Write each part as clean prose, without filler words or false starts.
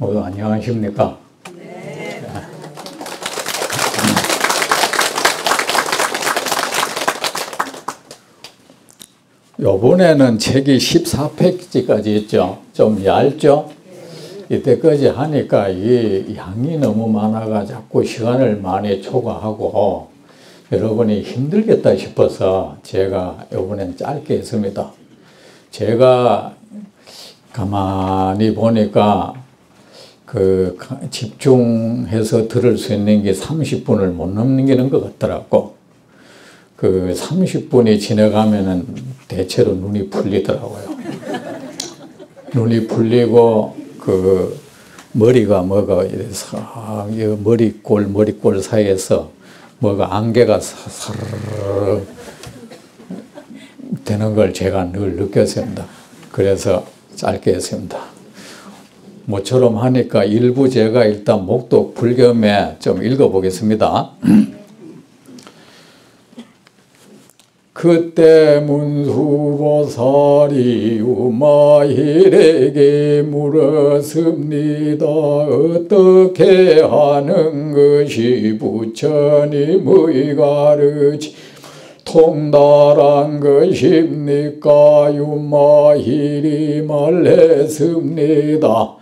모두 안녕하십니까? 네. 요번에는 책이 14페이지까지 있죠. 좀 얇죠? 이때까지 하니까 이 양이 너무 많아가 자꾸 시간을 많이 초과하고 여러분이 힘들겠다 싶어서 제가 요번엔 짧게 했습니다. 제가 가만히 보니까 집중해서 들을 수 있는 게 30분을 못 넘기는 것 같더라고. 30분이 지나가면은 대체로 눈이 풀리더라고요. 눈이 풀리고 머리가 뭐가 이래서 머리골 사이에서 뭐가 안개가 사르르 되는 걸 제가 늘 느꼈습니다. 그래서 짧게 했습니다. 모처럼 하니까 일부 제가 일단 목독 불겸에 좀 읽어보겠습니다. 그때 문수보살이 우마일에게 물었습니다. 어떻게 하는 것이 부처님의 가르침 통달한 것입니까? 유마일이 말했습니다.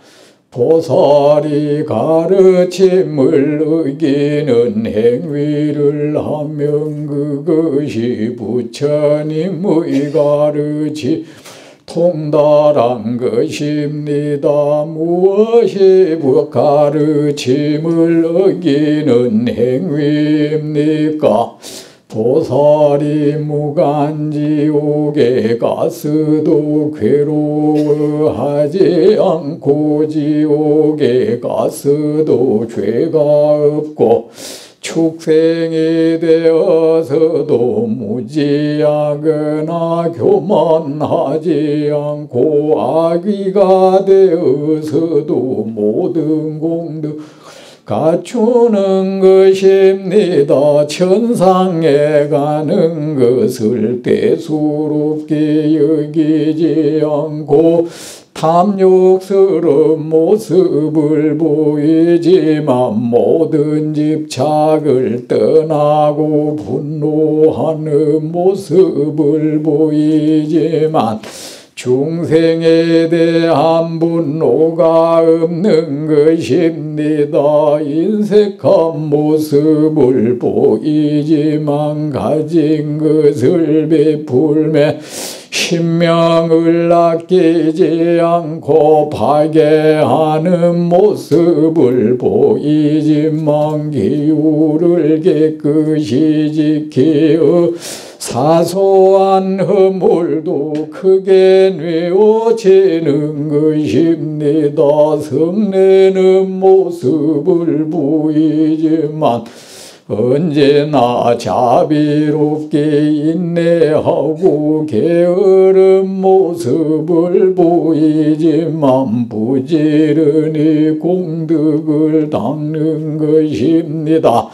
보살이 가르침을 어기는 행위를 하면 그것이 부처님의 가르침 통달한 것입니다. 무엇이 가르침을 어기는 행위입니까? 보살이 무간지옥에 갔어도 괴로워하지 않고 지옥에 갔어도 죄가 없고 축생이 되어서도 무지하거나 교만하지 않고 아귀가 되어서도 모든 공덕 갖추는 것입니다. 천상에 가는 것을 대수롭게 여기지 않고 탐욕스러운 모습을 보이지만 모든 집착을 떠나고 분노하는 모습을 보이지만 중생에 대한 분노가 없는 것입니다. 인색한 모습을 보이지만 가진 것을 베풀며 신명을 아끼지 않고 파괴하는 모습을 보이지만 기후를 깨끗이 지키어 사소한 허물도 크게 뉘어지는 것입니다. 성내는 모습을 보이지만 언제나 자비롭게 인내하고 게으른 모습을 보이지만 부지런히 공덕을 닦는 것입니다.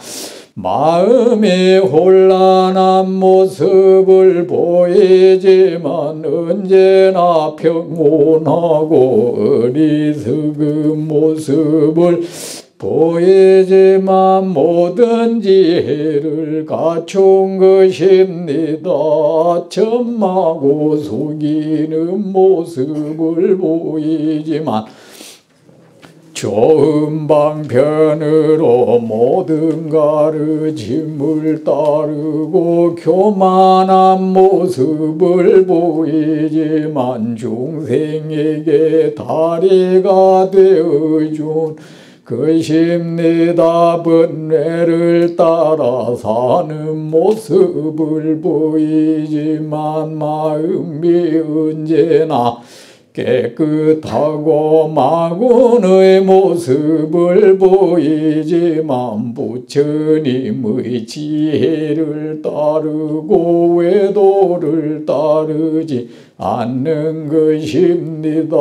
마음이 혼란한 모습을 보이지만 언제나 평온하고 어리석은 모습을 보이지만 모든 지혜를 갖춘 것입니다. 점하고 속이는 모습을 보이지만 좋은 방편으로 모든 가르침을 따르고 교만한 모습을 보이지만 중생에게 다리가 되어준 것입니다. 번뇌를 따라 사는 모습을 보이지만 마음이 언제나 깨끗하고 마군의 모습을 보이지만 부처님의 지혜를 따르고 외도를 따르지 않는 것입니다.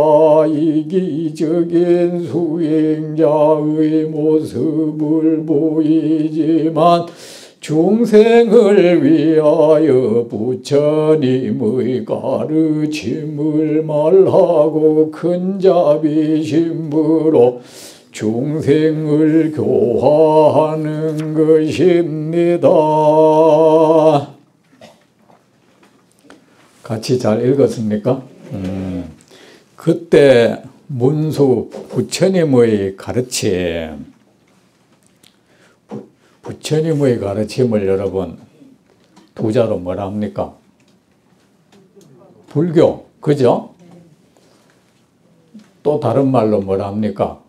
이기적인 수행자의 모습을 보이지만 중생을 위하여 부처님의 가르침을 말하고 큰 자비심으로 중생을 교화하는 것입니다. 같이 잘 읽었습니까? 그때 문수 부처님의 가르침, 부처님의 가르침을 여러분 두 자로 뭐라 합니까? 불교, 그죠? 또 다른 말로 뭐라 합니까?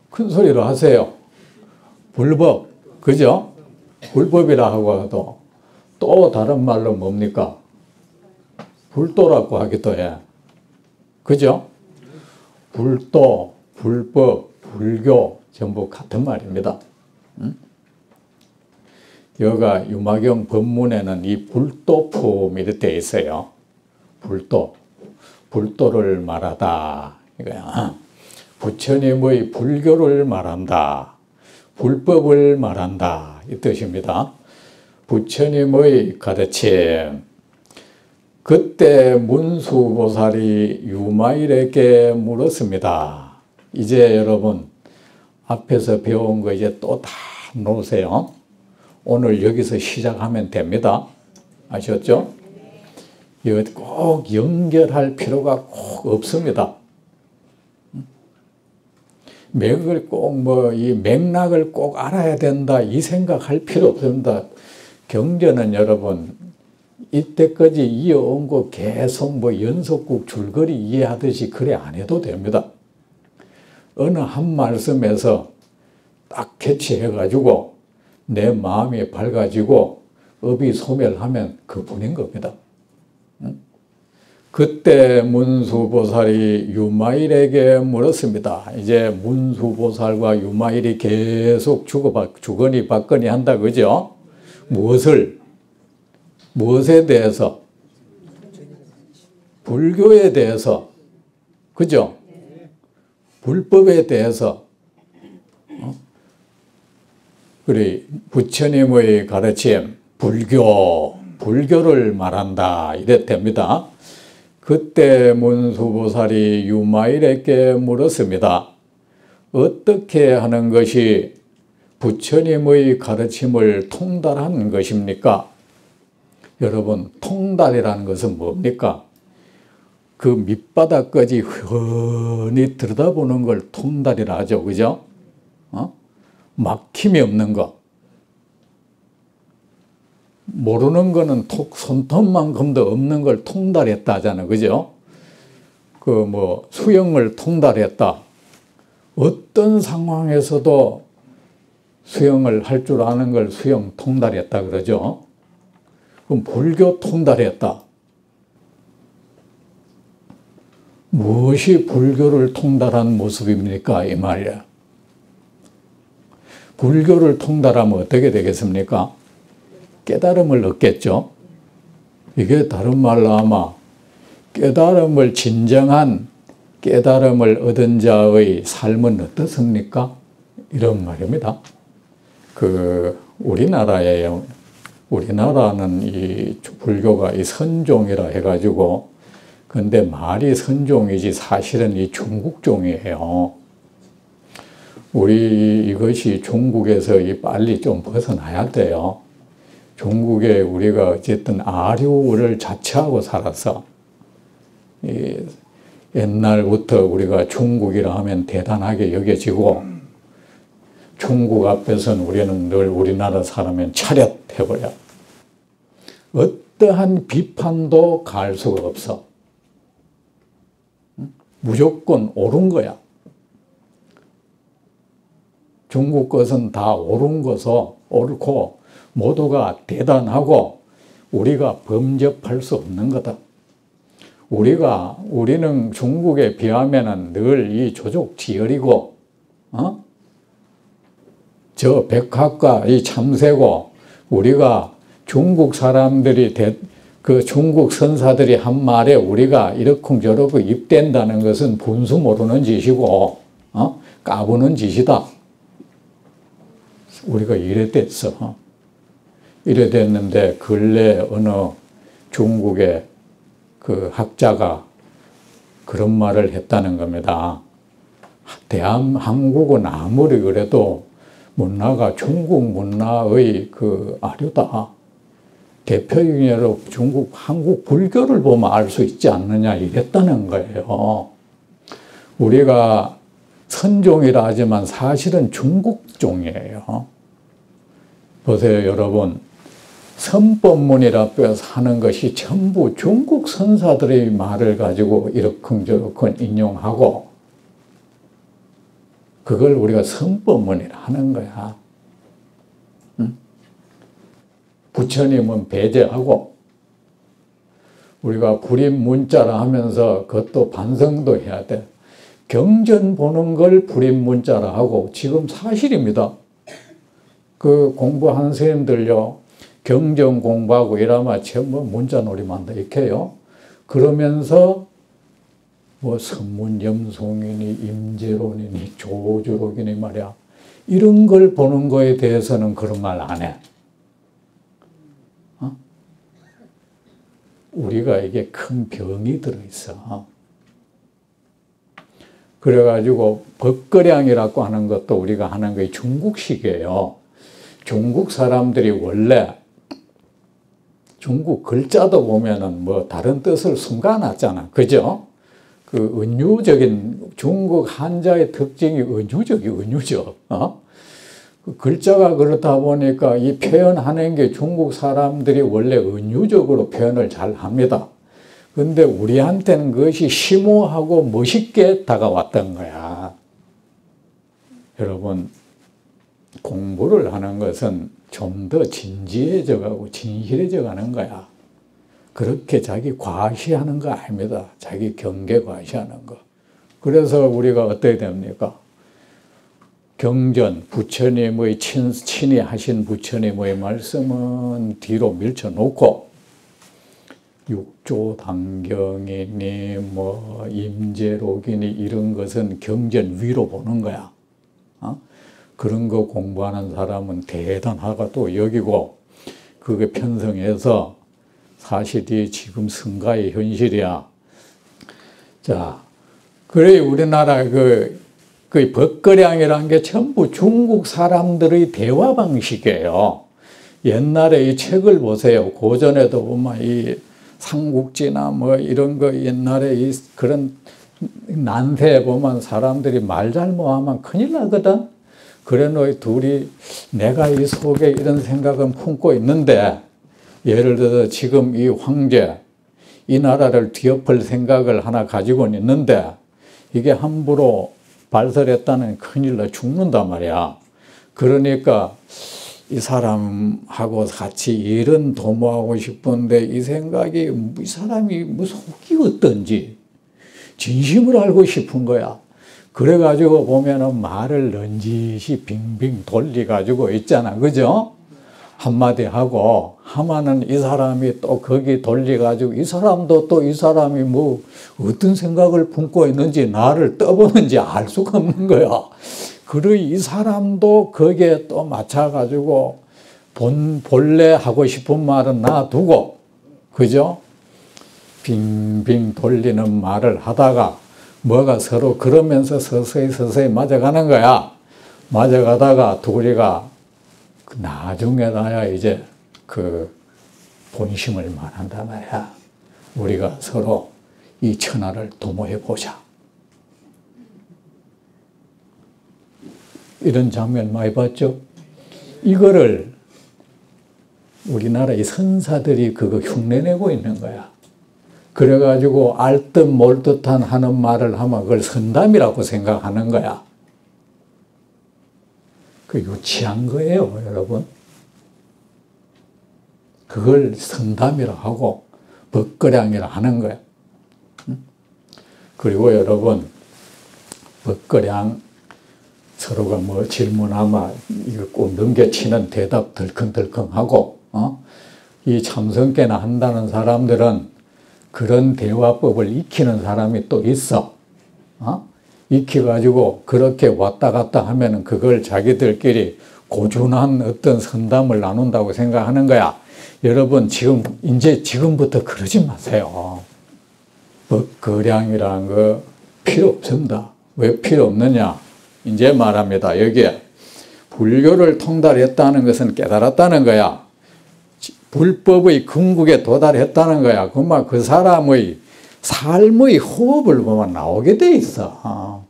큰 소리로 하세요. 불법, 그죠? 불법이라 하고 해도 또 다른 말로 뭡니까? 불도라고 하기도 해. 그죠? 불도, 불법, 불교 전부 같은 말입니다. 여가 유마경 법문에는 이 불도품 이렇게 되어 있어요. 불도, 불도를 말하다 이거야. 부처님의 불교를 말한다. 불법을 말한다 이 뜻입니다. 부처님의 가르침. 그때 문수보살이 유마일에게 물었습니다. 이제 여러분 앞에서 배운 거 이제 또 다 놓으세요. 오늘 여기서 시작하면 됩니다. 아셨죠? 이거 꼭 연결할 필요가 꼭 없습니다. 맥을 꼭 이 맥락을 꼭 알아야 된다 이 생각할 필요 없습니다. 경전은 여러분 이때까지 이어온 거 계속 연속국 줄거리 이해하듯이 그래 안 해도 됩니다. 어느 한 말씀에서 딱 캐치해가지고 내 마음이 밝아지고 업이 소멸하면 그뿐인 겁니다. 그때 문수보살이 유마일에게 물었습니다. 이제 문수보살과 유마일이 계속 주거니 받거니 한다 그죠? 무엇에 대해서? 불교에 대해서, 그죠? 불법에 대해서. 그래, 부처님의 가르침, 불교를 말한다 이랬답니다. 그때 문수보살이 유마일에게 물었습니다. 어떻게 하는 것이 부처님의 가르침을 통달하는 것입니까? 여러분, 통달이라는 것은 뭡니까? 그 밑바닥까지 훤히 들여다보는 걸 통달이라 하죠. 그죠? 막힘이 없는 거. 모르는 거는 손톱만큼도 없는 걸 통달했다 하잖아요. 그죠? 수영을 통달했다. 어떤 상황에서도 수영을 할 줄 아는 걸 수영 통달했다 그러죠. 그럼 불교 통달했다. 무엇이 불교를 통달한 모습입니까? 이 말이야. 불교를 통달하면 어떻게 되겠습니까? 깨달음을 얻겠죠. 이게 다른 말로 아마 진정한 깨달음을 얻은 자의 삶은 어떻습니까? 이런 말입니다. 우리나라는 이 불교가 이 선종이라 해가지고, 근데 말이 선종이지 사실은 이 중국종이에요. 이것이 중국에서 빨리 좀 벗어나야 돼요. 중국에 우리가 어쨌든 아류를 자처하고 살아서, 옛날부터 우리가 중국이라 하면 대단하게 여겨지고, 중국 앞에서는 우리는 늘 우리나라 사람은 차렷해버려. 어떠한 비판도 가할 수가 없어. 무조건 옳은 거야. 중국 것은 다 옳은 것은 옳고 모두가 대단하고 우리가 범접할 수 없는 거다. 우리는 중국에 비하면 늘 이 조족지열이고, 저 백학과 이 참새고, 우리가 중국 사람들이 중국 선사들이 한 말에 우리가 이러쿵저러쿵 입댄다는 것은 분수 모르는 짓이고, 까부는 짓이다. 우리가 이랬댔어. 이래 됐는데 근래 어느 중국의 그 학자가 그런 말을 했다는 겁니다. 한국은 아무리 그래도 문화가 중국 문화의 그 아류다. 대표적으로 한국 불교를 보면 알 수 있지 않느냐 이랬다는 거예요. 우리가 선종이라 하지만 사실은 중국종이에요. 보세요, 여러분. 선법문이라 하는 것이 전부 중국 선사들의 말을 가지고 이러쿵저러쿵 인용하고 그걸 우리가 선법문이라 하는 거야. 응? 부처님은 배제하고 우리가 불입문자라 하면서 그것도 반성도 해야 돼. 경전 보는 걸 불입문자라 하고 지금 사실입니다. 그 공부하는 선생님들요. 경전 공부하고 이러면 전부 문자놀이만 한다 이렇게 해요. 그러면서 뭐 선문염송이니 임재론이니 조주록이니 말이야. 이런 걸 보는 거에 대해서는 그런 말 안 해. 어? 우리가 이게 큰 병이 들어있어. 그래가지고 법거량이라고 하는 것도 우리가 하는 게 중국식이에요. 중국 사람들이 원래 중국 글자도 보면은 뭐 다른 뜻을 숨겨놨잖아. 그죠? 그 은유적인 중국 한자의 특징이 은유적. 그 글자가 그렇다 보니까 이 표현하는 게 중국 사람들이 원래 은유적으로 표현을 잘 합니다. 근데 우리한테는 그것이 심오하고 멋있게 다가왔던 거야. 여러분, 공부를 하는 것은 좀 더 진지해져 가고 진실해져 가는 거야. 그렇게 자기 과시하는 거 아닙니다. 자기 경계 과시하는 거. 그래서 우리가 어떻게 됩니까? 경전, 부처님의 친히 하신 부처님의 말씀은 뒤로 밀쳐놓고 육조단경이니 뭐 임재록이니 이런 것은 경전 위로 보는 거야. 그런 거 공부하는 사람은 대단하고 또 여기고 그게 편성해서 사실이 지금 승가의 현실이야. 자, 그래 우리나라 그 법거량이라는 게 전부 중국 사람들의 대화 방식이에요. 옛날에 이 책을 보세요. 고전에도 보면 이 삼국지나 뭐 이런 거 옛날에 이 그런 난세에 보면 사람들이 말 잘못하면 큰일 나거든. 그래 너희 둘이 내가 이 속에 이런 생각은 품고 있는데 예를 들어서 지금 이 황제 이 나라를 뒤엎을 생각을 하나 가지고는 있는데 이게 함부로 발설했다는 큰일 나 죽는단 말이야. 그러니까 이 사람하고 같이 일은 도모하고 싶은데 이 생각이 이 사람이 뭐 속이 어떤지 진심을 알고 싶은 거야. 그래가지고 보면은 말을 넌지시 빙빙 돌려가지고 있잖아. 그죠? 한마디 하고 하면은 이 사람이 또 거기 돌려가지고 이 사람도 또 이 사람이 뭐 어떤 생각을 품고 있는지 나를 떠보는지 알 수가 없는 거야. 그리고 이 사람도 거기에 또 맞춰가지고 본래 하고 싶은 말은 놔두고 그죠? 빙빙 돌리는 말을 하다가 뭐가 서로 그러면서 서서히 맞아가는 거야. 맞아가다가 둘이가 나중에 나야 이제 그 본심을 말한단 말이야. 우리가 서로 이 천하를 도모해 보자. 이런 장면 많이 봤죠? 이거를 우리나라의 선사들이 그거 흉내내고 있는 거야. 그래가지고 알듯 몰듯한 하는 말을 하면 그걸 선담이라고 생각하는 거야. 그 유치한 거예요, 여러분. 그걸 선담이라 하고 법거량이라 하는 거야. 그리고 여러분, 법거량 서로가 뭐 질문하면 이거 꼭 넘겨치는 대답 덜컹덜컹하고, 이 참선깨나 한다는 사람들은 그런 대화법을 익히는 사람이 또 있어. 익혀가지고 그렇게 왔다 갔다 하면은 그걸 자기들끼리 고준한 어떤 선담을 나눈다고 생각하는 거야. 여러분 지금부터 그러지 마세요. 거량이라는 거 필요 없습니다. 왜 필요 없느냐? 이제 말합니다. 여기에 불교를 통달했다는 것은 깨달았다는 거야. 불법의 궁극에 도달했다는 거야. 그만 그 사람의 삶의 호흡을 보면 나오게 돼 있어.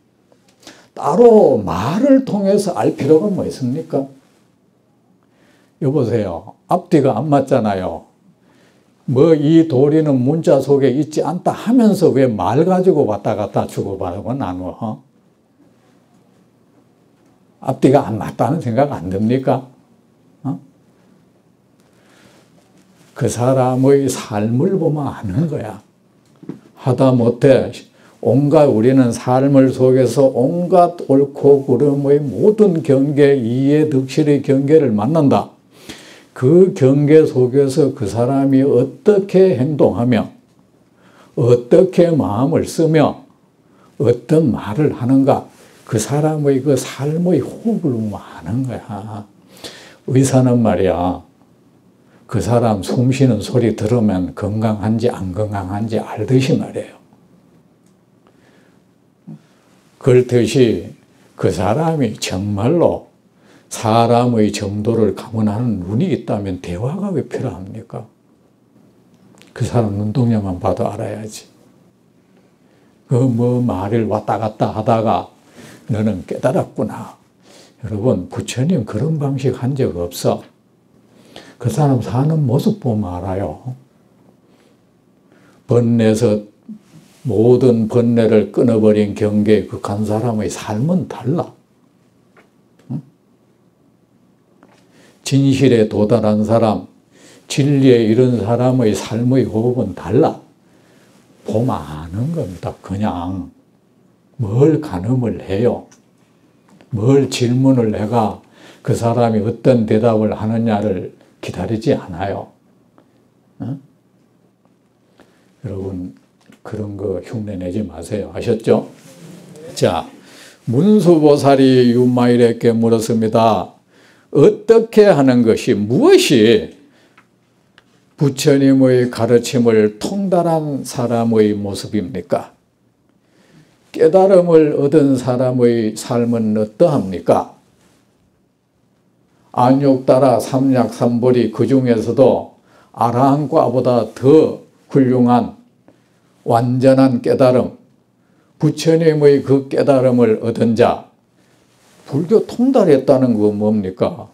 따로 말을 통해서 알 필요가 뭐 있습니까? 여보세요. 앞뒤가 안 맞잖아요. 뭐 이 도리는 문자 속에 있지 않다 하면서 왜 말 가지고 왔다 갔다 주고받고 나누어? 앞뒤가 안 맞다는 생각 안 듭니까? 그 사람의 삶을 보면 아는 거야. 하다못해 우리는 삶을 속에서 온갖 옳고 그름의 모든 경계, 이해, 득실의 경계를 만난다. 그 경계 속에서 그 사람이 어떻게 행동하며 어떻게 마음을 쓰며 어떤 말을 하는가, 그 사람의 그 삶의 호흡을 보면 아는 거야. 의사는 말이야, 그 사람 숨 쉬는 소리 들으면 건강한지 안 건강한지 알듯이 말이에요. 그렇듯이 그 사람이 정말로 사람의 정도를 감언하는 눈이 있다면 대화가 왜 필요합니까? 그 사람 눈동자만 봐도 알아야지. 그 뭐 말을 왔다 갔다 하다가 너는 깨달았구나. 여러분, 부처님 그런 방식 한 적 없어. 그 사람 사는 모습 보면 알아요. 번뇌에서 모든 번뇌를 끊어버린 경계에 간 사람의 삶은 달라. 진실에 도달한 사람, 진리에 이른 사람의 삶의 호흡은 달라. 보면 아는 겁니다. 그냥 뭘 가늠을 해요. 뭘 질문을 해가 그 사람이 어떤 대답을 하느냐를 기다리지 않아요. 여러분, 그런 거 흉내 내지 마세요. 아셨죠? 자, 문수보살이 유마일에게 물었습니다. 어떻게 하는 것이, 무엇이 부처님의 가르침을 통달한 사람의 모습입니까? 깨달음을 얻은 사람의 삶은 어떠합니까? 안욕따라 삼약삼보리 그 중에서도 아라한과보다 더 훌륭한 완전한 깨달음, 부처님의 그 깨달음을 얻은 자, 불교 통달했다는 거 뭡니까?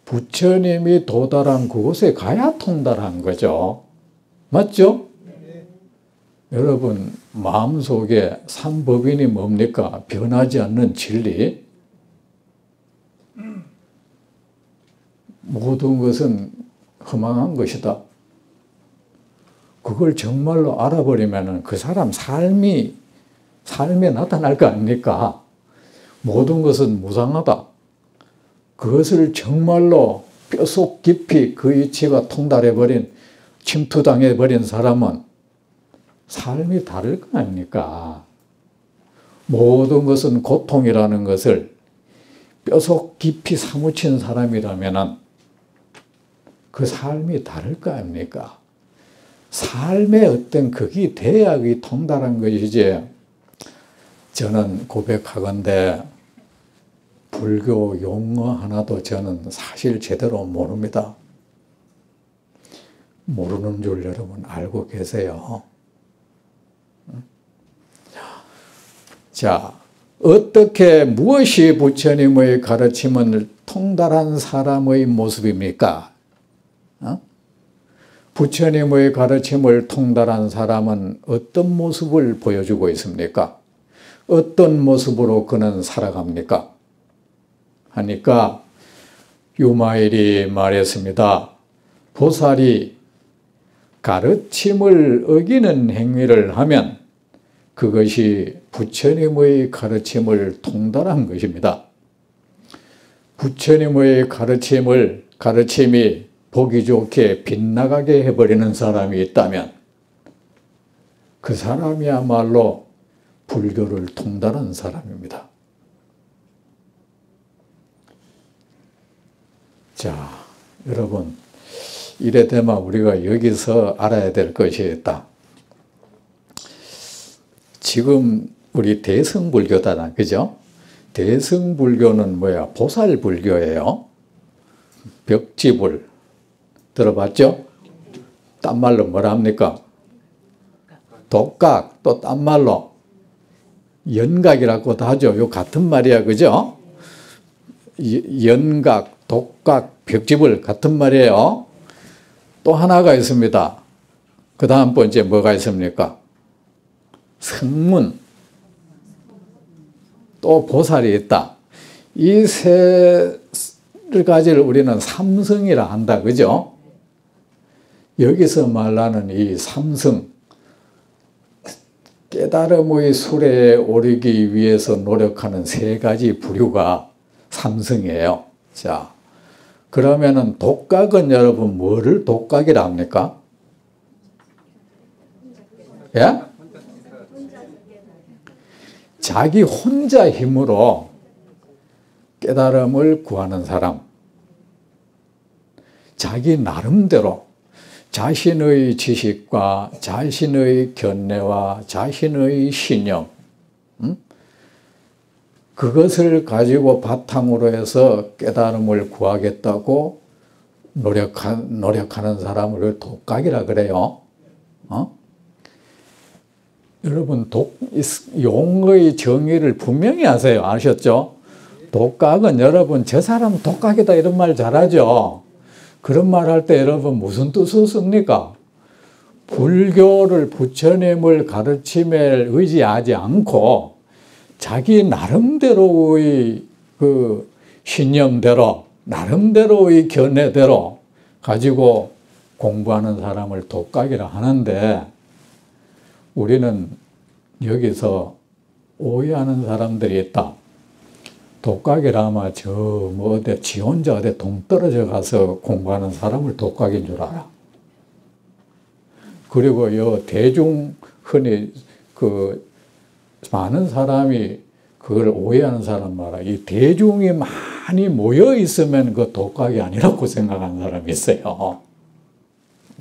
부처님이 도달한 그곳에 가야 통달한 거죠. 맞죠? 네. 여러분, 마음속에 삼법인이 뭡니까? 변하지 않는 진리. 모든 것은 허망한 것이다. 그걸 정말로 알아버리면 그 사람 삶에 나타날 거 아닙니까? 모든 것은 무상하다. 그것을 정말로 뼛속 깊이 그 이치가 통달해버린, 침투당해버린 사람은 삶이 다를 거 아닙니까? 모든 것은 고통이라는 것을 뼛속 깊이 사무친 사람이라면 그 삶이 다를 거 아닙니까? 삶의 어떤 극이 대약이 통달한 것이지. 저는 고백하건대 불교 용어 하나도 저는 사실 제대로 모릅니다. 모르는 줄 여러분 알고 계세요. 자, 어떻게 무엇이 부처님의 가르침을 통달한 사람의 모습입니까? 부처님의 가르침을 통달한 사람은 어떤 모습을 보여주고 있습니까? 어떤 모습으로 그는 살아갑니까? 하니까 유마일이 말했습니다. 보살이 가르침을 어기는 행위를 하면 그것이 부처님의 가르침을 통달한 것입니다. 부처님의 가르침이 보기 좋게 빗나가게 해버리는 사람이 있다면 그 사람이야말로 불교를 통달한 사람입니다. 자, 여러분, 이래 되면 우리가 여기서 알아야 될 것이 있다. 지금 우리 대승불교다, 그죠? 대승불교는 뭐야? 보살불교예요. 벽지불. 들어봤죠? 딴 말로 뭐라 합니까? 독각, 또 딴 말로 연각이라고도 하죠. 요 같은 말이야, 그죠? 연각, 독각, 벽지불 같은 말이에요. 또 하나가 있습니다. 그 다음 번째 뭐가 있습니까? 성문. 또 보살이 있다. 이 세 가지를 우리는 삼성이라 한다, 그죠? 여기서 말하는 이 삼성, 깨달음의 수레에 오르기 위해서 노력하는 세 가지 부류가 삼성이에요. 자, 그러면은 독각은 여러분 뭐를 독각이라 합니까? 예? 자기 혼자 힘으로 깨달음을 구하는 사람, 자기 나름대로 자신의 지식과 자신의 견해와 자신의 신념, 그것을 가지고 바탕으로 해서 깨달음을 구하겠다고 노력하는 사람을 독각이라 그래요. 여러분, 용어의 정의를 분명히 하세요. 아셨죠? 독각은 여러분, 저 사람 독각이다 이런 말 잘하죠? 그런 말 할 때 여러분 무슨 뜻을 씁니까? 불교를, 부처님을 가르침에 의지하지 않고 자기 나름대로의 그 신념대로, 나름대로의 견해대로 가지고 공부하는 사람을 독각이라 하는데, 우리는 여기서 오해하는 사람들이 있다. 독각이라면 어디 지 혼자 어디 동떨어져 가서 공부하는 사람을 독각인 줄 알아. 그리고 흔히 많은 사람이 그걸 오해하는 사람 말아. 이 대중이 많이 모여 있으면 그 독각이 아니라고 생각하는 사람이 있어요.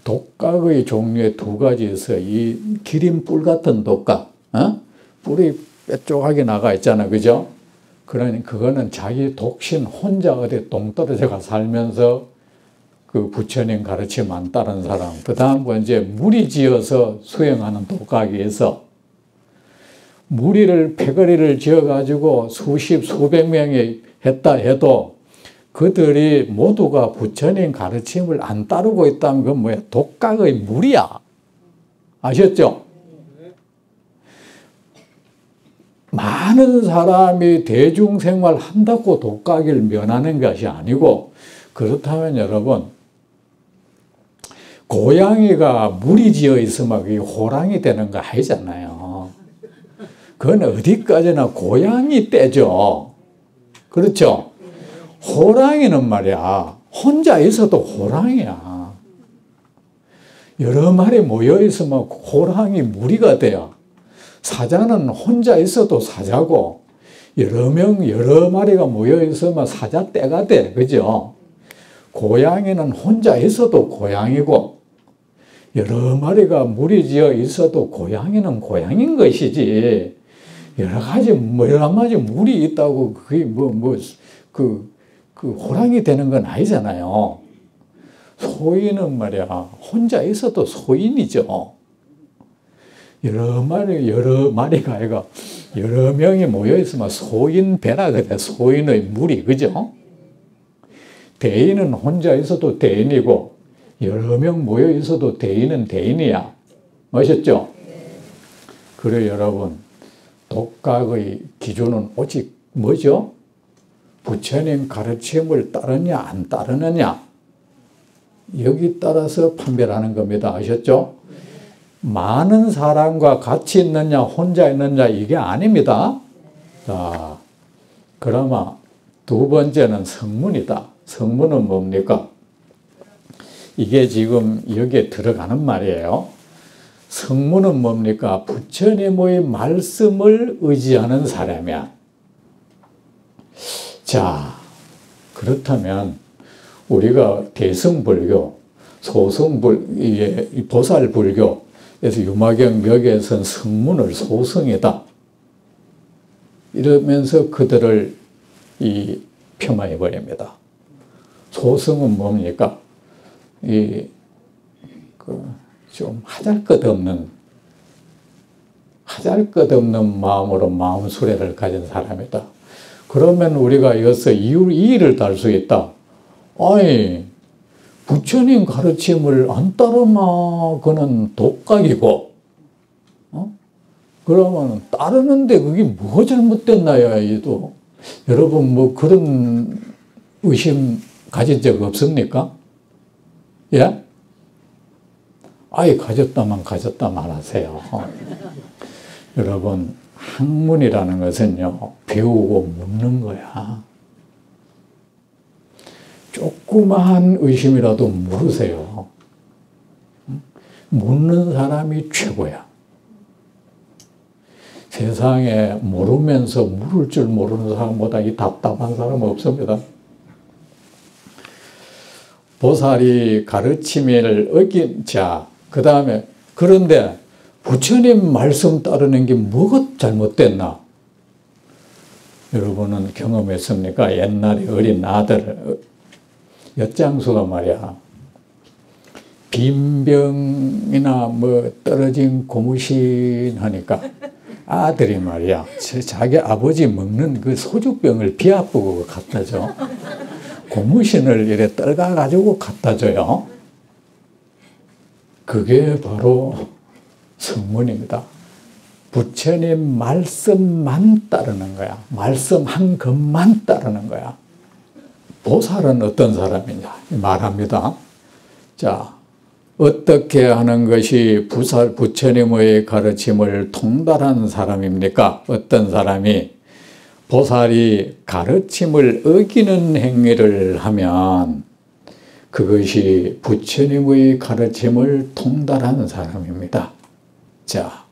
독각의 종류에 두 가지 있어요. 이 기린뿔 같은 독각, 뿔이 뾰족하게 나가 있잖아, 그죠? 그러니 그거는 자기 독신 혼자 어디 동떨어져가 살면서 그 부처님 가르침 안 따른 사람. 그 다음 건 이제 무리지어서 수행하는 독각이 있어. 무리를, 패거리를 지어가지고 수십, 수백 명이 했다 해도 그들이 모두가 부처님 가르침을 안 따르고 있다면 그건 뭐야? 독각의 무리야. 아셨죠? 많은 사람이 대중생활 한다고 독각을 면하는 것이 아니고, 그렇다면 여러분, 고양이가 무리지어 있으면 그게 호랑이 되는 거 아니잖아요. 그건 어디까지나 고양이 떼죠. 그렇죠? 호랑이는 말이야, 혼자 있어도 호랑이야. 여러 마리 모여 있으면 호랑이 무리가 돼요. 사자는 혼자 있어도 사자고, 여러 마리가 모여 있으면 사자 떼가 돼. 그죠? 고양이는 혼자 있어도 고양이고, 여러 마리가 무리지어 있어도 고양이는 고양인 것이지, 여러 가지 무리 있다고 그게 호랑이 되는 건 아니잖아요. 소인은 말이야, 혼자 있어도 소인이죠. 여러 마리가 아니라 여러 명이 모여 있으면 소인배라 그래. 소인의 무리, 그죠? 대인은 혼자 있어도 대인이고, 여러 명 모여 있어도 대인은 대인이야. 아셨죠? 그래, 여러분, 독각의 기준은 오직 뭐죠? 부처님 가르침을 따르냐 안 따르느냐, 여기 따라서 판별하는 겁니다. 아셨죠? 많은 사람과 같이 있느냐 혼자 있느냐 이게 아닙니다. 자, 그러면 두 번째는 성문이다. 성문은 뭡니까? 이게 지금 여기에 들어가는 말이에요. 성문은 뭡니까? 부처님의 말씀을 의지하는 사람이야. 자, 그렇다면 우리가 대승불교, 소승불, 보살불교, 그래서 유마경 묘기에서는 성문을 소승이다. 이러면서 그들을 폄하해 버립니다. 소승은 뭡니까? 좀 하잘것없는 마음으로 마음 수레를 가진 사람이다. 그러면 우리가 이것을 이의를 달 수 있다. 아니, 부처님 가르침을 안 따르면 그는 독각이고, 그러면 따르는데 그게 뭐가 잘못됐나요? 이도 여러분 뭐 그런 의심 가진 적 없습니까? 예? 아예 가졌다만 말하세요. 여러분, 학문이라는 것은요, 배우고 묻는 거야. 조그마한 의심이라도 물으세요. 묻는 사람이 최고야. 세상에 모르면서 물을 줄 모르는 사람보다 이 답답한 사람은 없습니다. 보살이 가르침을 어긴 자, 그 다음에 그런데 부처님 말씀 따르는 게 뭐가 잘못됐나? 여러분은 경험했습니까? 옛날에 어린 아들, 엿장수가 말이야. 빈병이나 뭐 떨어진 고무신 하니까 아들이 말이야. 자기 아버지 먹는 그 소주병을 비아프고 갖다 줘. 고무신을 이래 떨가가지고 갖다 줘요. 그게 바로 성문입니다. 부처님 말씀만 따르는 거야. 말씀 한 것만 따르는 거야. 보살은 어떤 사람이냐 말합니다. 자, 어떻게 하는 것이 부처님의 가르침을 통달하는 사람입니까? 어떤 사람이 보살이 가르침을 어기는 행위를 하면 그것이 부처님의 가르침을 통달하는 사람입니다. 자,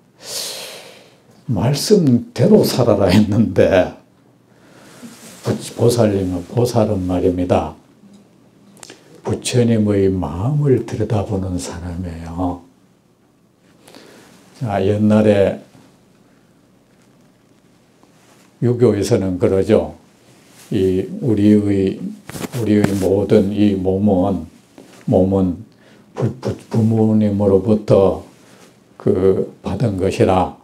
말씀대로 살아라 했는데 보살은 말입니다. 부처님의 마음을 들여다보는 사람이에요. 자, 옛날에 유교에서는 그러죠. 우리의 모든 이 몸은 부모님으로부터 받은 것이라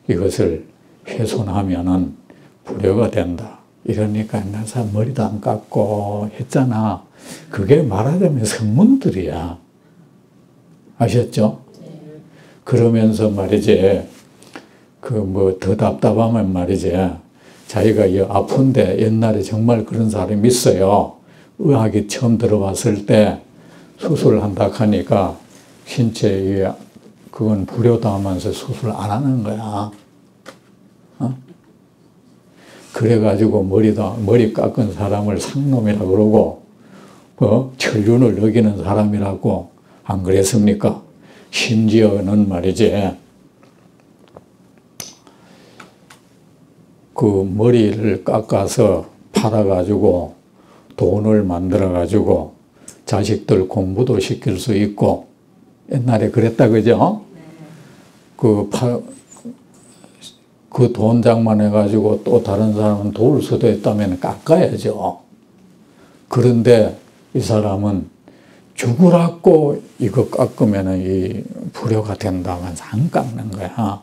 이것을 훼손하면은 불효가 된다. 이러니까 옛날 사람 머리도 안 깎고 했잖아. 그게 말하자면 성문들이야. 아셨죠? 그러면서 말이지, 더 답답하면 말이지, 자기가 아픈데 옛날에 정말 그런 사람이 있어요. 의학이 처음 들어왔을 때 수술한다 하니까 신체에 그건 불효다 하면서 수술 안 하는 거야. 그래가지고 머리 깎은 사람을 상놈이라고 그러고, 천륜을 어기는 사람이라고 안 그랬습니까? 심지어는 말이지, 그 머리를 깎아서 팔아가지고 돈을 만들어가지고 자식들 공부도 시킬 수 있고, 옛날에 그랬다, 그죠? 그 돈 장만해가지고 또 다른 사람은 도울 수도 있다면 깎아야죠. 그런데 이 사람은 죽으라고 이거 깎으면 이 불효가 된다면 안 깎는 거야.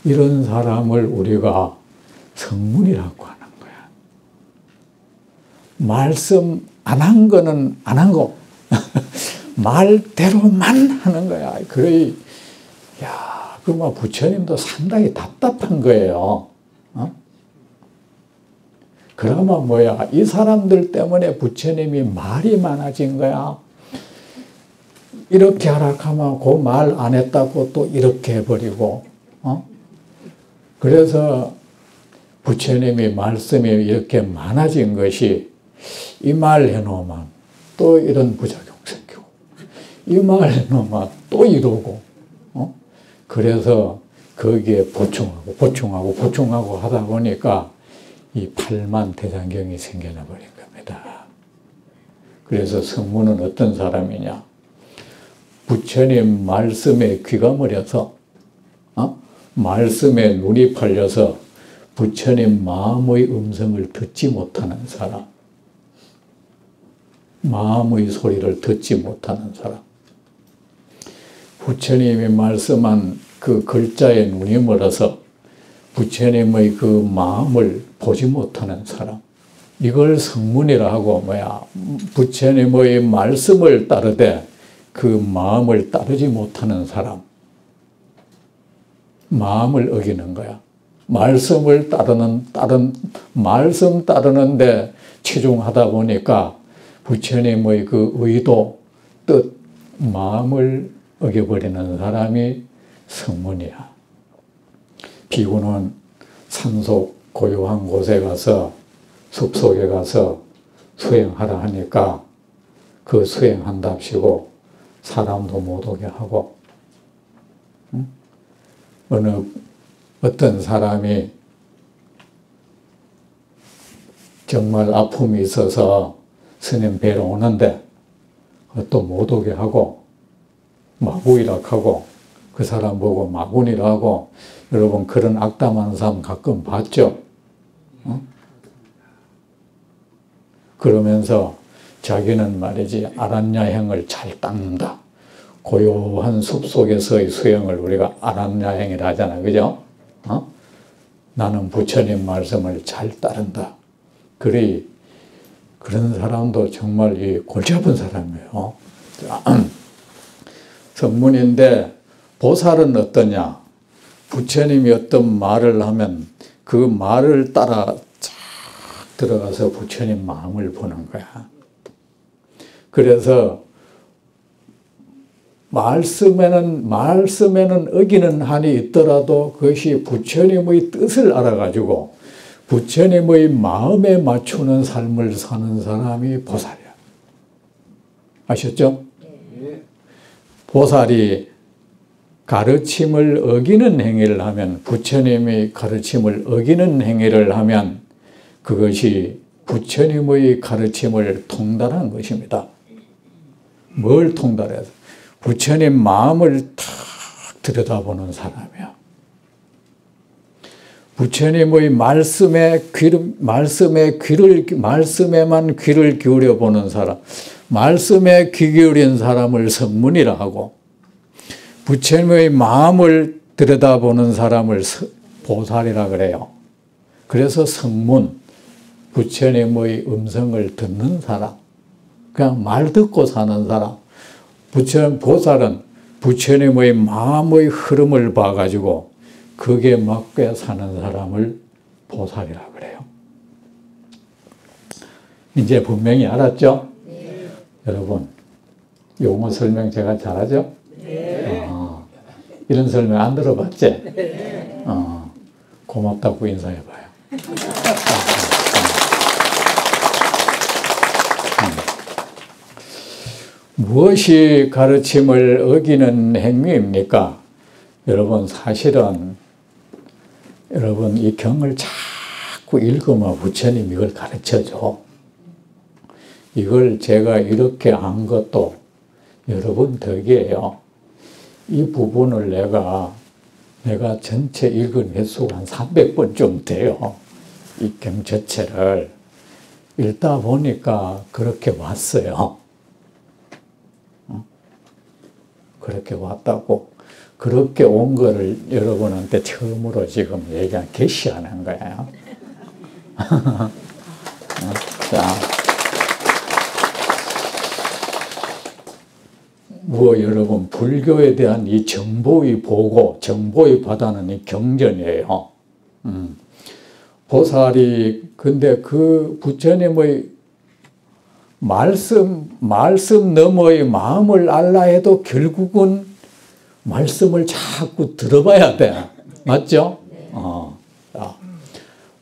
이런 사람을 우리가 성문이라고 하는 거야. 말씀 안 한 거는 안 한 거. 말대로만 하는 거야. 부처님도 상당히 답답한 거예요. 그러면 뭐야? 이 사람들 때문에 부처님이 말이 많아진 거야. 이렇게 하라 하면 그 말 안 했다고 또 이렇게 해버리고, 그래서 부처님이 말씀이 이렇게 많아진 것이 이 말 해놓으면 또 이런 부작용 생기고, 이 말 해놓으면 또 이러고, 그래서 거기에 보충하고 하다 보니까 이 팔만 대장경이 생겨나 버린 겁니다. 그래서 성문은 어떤 사람이냐? 부처님 말씀에 귀가 멀어서 말씀에 눈이 팔려서 부처님 마음의 음성을 듣지 못하는 사람, 마음의 소리를 듣지 못하는 사람, 부처님이 말씀한 그 글자에 눈이 멀어서 부처님의 그 마음을 보지 못하는 사람, 이걸 성문이라 하고 부처님의 말씀을 따르되 그 마음을 따르지 못하는 사람, 마음을 어기는 거야. 말씀을 말씀 따르는데 치중하다 보니까 부처님의 그 의도, 뜻, 마음을 어겨버리는 사람이 성문이야. 비구는 산속 고요한 곳에 가서 숲속에 가서 수행하라 하니까 그 수행한답시고 사람도 못 오게 하고, 어떤 사람이 정말 아픔이 있어서 스님 뵈러 오는데 또 못 오게 하고 마구이라 하고 그 사람 보고 마군이라 하고, 여러분 그런 악담하는 사람 가끔 봤죠? 그러면서 자기는 말이지 아란야행을 잘 닦는다. 고요한 숲속에서의 수행을 우리가 아란야행이라 하잖아. 그죠? 나는 부처님 말씀을 잘 따른다. 그런 사람도 정말 골 잡은 사람이에요. 성문인데 보살은 어떠냐? 부처님이 어떤 말을 하면 그 말을 따라 쫙 들어가서 부처님 마음을 보는 거야. 그래서 말씀에는 어기는 한이 있더라도 그것이 부처님의 뜻을 알아가지고 부처님의 마음에 맞추는 삶을 사는 사람이 보살이야. 아셨죠? 보살이 가르침을 어기는 행위를 하면, 부처님의 가르침을 어기는 행위를 하면 그것이 부처님의 가르침을 통달한 것입니다. 뭘 통달해서? 부처님 마음을 탁 들여다보는 사람이야. 부처님의 말씀에만 귀를 기울여 보는 사람, 말씀에 귀 기울인 사람을 성문이라 하고, 부처님의 마음을 들여다보는 사람을 보살이라 그래요. 그래서 성문, 부처님의 음성을 듣는 사람, 그냥 말 듣고 사는 사람, 보살은 부처님의 마음의 흐름을 봐가지고 그게 맞게 사는 사람을 보살이라 그래요. 이제 분명히 알았죠? 네. 여러분, 용어 설명 제가 잘하죠? 네. 이런 설명 안 들어봤지? 네. 고맙다고 인사해봐요. 무엇이 가르침을 어기는 행위입니까? 여러분, 사실은 여러분 이 경을 자꾸 읽으면 부처님 이걸 가르쳐줘. 이걸 제가 이렇게 한 것도 여러분 덕이에요. 이 부분을 내가 전체 읽은 횟수가 한 300번쯤 돼요. 이 경 자체를 읽다 보니까 그렇게 왔어요. 그렇게 왔다고, 그렇게 온 거를 여러분한테 처음으로 지금 게시하는 거예요. 자, 여러분, 불교에 대한 이 정보의 보고, 정보의 바다는 이 경전이에요. 보살이, 근데 그 부처님의 말씀 너머의 마음을 알라 해도 결국은 말씀을 자꾸 들어봐야 돼. 맞죠? 네.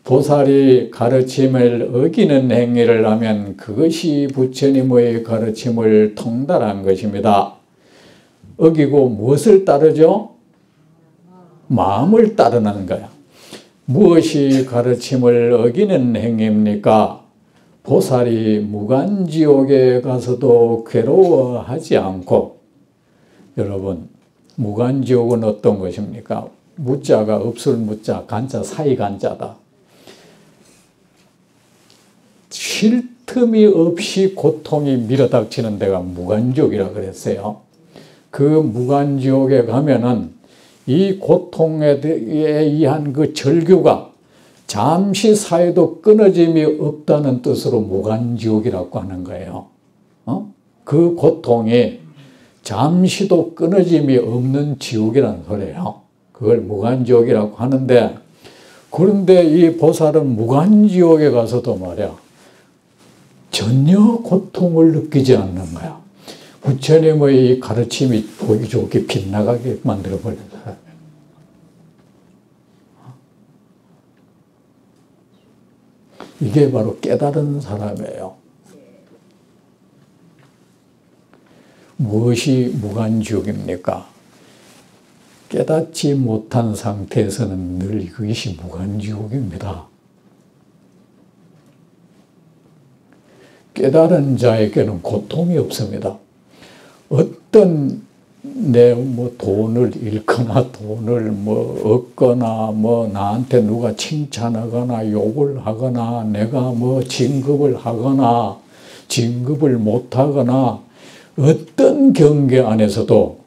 보살이 가르침을 어기는 행위를 하면 그것이 부처님의 가르침을 통달한 것입니다. 어기고 무엇을 따르죠? 마음을 따르는 거야. 무엇이 가르침을 어기는 행위입니까? 보살이 무간지옥에 가서도 괴로워하지 않고, 여러분, 무간지옥은 어떤 것입니까? 무자가 없을 무자, 간자 사이 간자다. 쉴 틈이 없이 고통이 밀어닥치는 데가 무간지옥이라 그랬어요. 그 무간지옥에 가면은 이 고통에 의한 그 절규가 잠시 사이도 끊어짐이 없다는 뜻으로 무간지옥이라고 하는 거예요. 그 고통이 잠시도 끊어짐이 없는 지옥이라는 소리예요. 그걸 무간지옥이라고 하는데, 그런데 이 보살은 무간지옥에 가서도 말이야, 전혀 고통을 느끼지 않는 거야. 부처님의 이 가르침이 보기 좋게 빗나가게 만들어버린 사람이에요. 이게 바로 깨달은 사람이에요. 무엇이 무간지옥입니까? 깨닫지 못한 상태에서는 늘 이것이 무간지옥입니다. 깨달은 자에게는 고통이 없습니다. 어떤 돈을 잃거나 돈을 얻거나 나한테 누가 칭찬하거나 욕을 하거나 내가 진급을 하거나 진급을 못하거나 어떤 경계 안에서도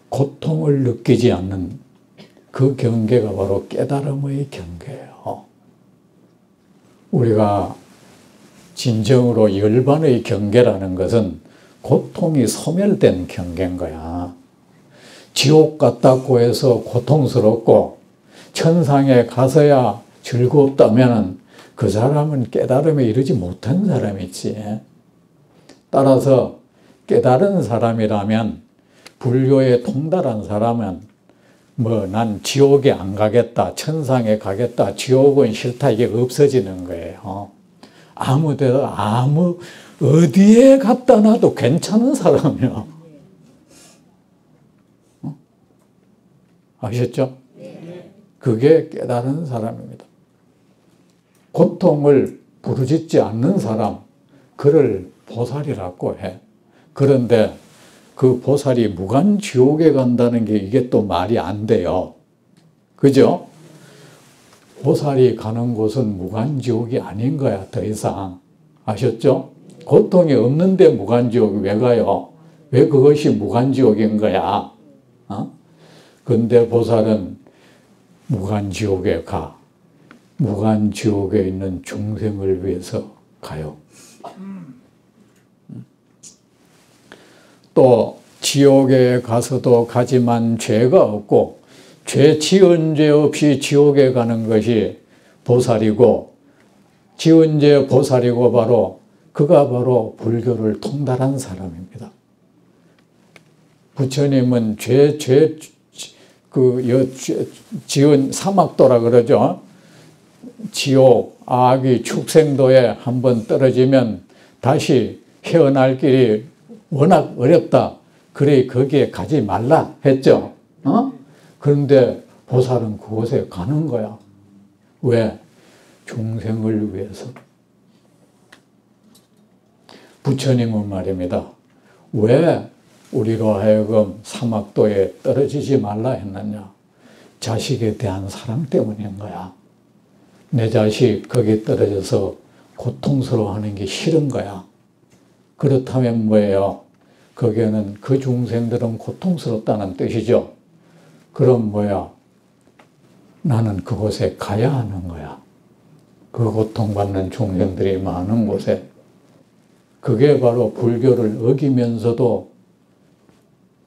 고통을 느끼지 않는 그 경계가 바로 깨달음의 경계예요. 우리가 진정으로 열반의 경계라는 것은 고통이 소멸된 경계인 거야. 지옥 같다고 해서 고통스럽고 천상에 가서야 즐겁다면 그 사람은 깨달음에 이르지 못한 사람이지. 따라서 깨달은 사람이라면, 불교에 통달한 사람은 난 지옥에 안 가겠다, 천상에 가겠다, 지옥은 싫다, 이게 없어지는 거예요. 아무 데도 어디에 갖다 놔도 괜찮은 사람이야. 아셨죠? 그게 깨달은 사람입니다. 고통을 부르짖지 않는 사람, 그를 보살이라고 해. 그런데 그 보살이 무간지옥에 간다는 게 이게 또 말이 안 돼요. 그죠? 보살이 가는 곳은 무간지옥이 아닌 거야, 더 이상. 아셨죠? 고통이 없는데 무간지옥이 왜 가요? 왜 그것이 무간지옥인 거야? 근데 보살은 무간지옥에 가. 무간지옥에 있는 중생을 위해서 가요. 또 지옥에 가서도 가지만 죄가 없고, 죄 지은 죄 없이 지옥에 가는 것이 보살이고, 지은 죄 보살이고, 그가 바로 불교를 통달한 사람입니다. 부처님은 지은 사막도라 그러죠. 지옥, 아귀, 축생도에 한번 떨어지면 다시 헤어날 길이 워낙 어렵다. 그래, 거기에 가지 말라 했죠. 그런데 보살은 그곳에 가는 거야. 왜? 중생을 위해서. 부처님은 말입니다. 왜 우리로 하여금 사막도에 떨어지지 말라 했느냐? 자식에 대한 사랑 때문인 거야. 내 자식 거기 떨어져서 고통스러워하는 게 싫은 거야. 그렇다면 뭐예요? 거기에는 그 중생들은 고통스럽다는 뜻이죠. 그럼 뭐야? 나는 그곳에 가야 하는 거야. 그 고통받는 중생들이 많은 곳에. 그게 바로 불교를 어기면서도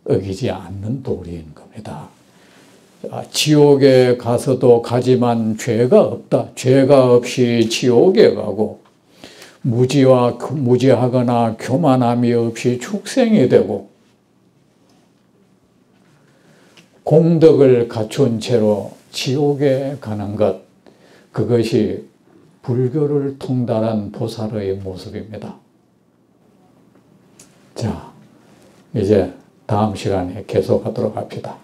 어기지 않는 도리인 겁니다. 지옥에 가서도 가지만 죄가 없다. 죄가 없이 지옥에 가고, 무지하거나 교만함이 없이 축생이 되고, 공덕을 갖춘 채로 지옥에 가는 것, 그것이 불교를 통달한 보살의 모습입니다. 자, 이제 다음 시간에 계속하도록 합시다.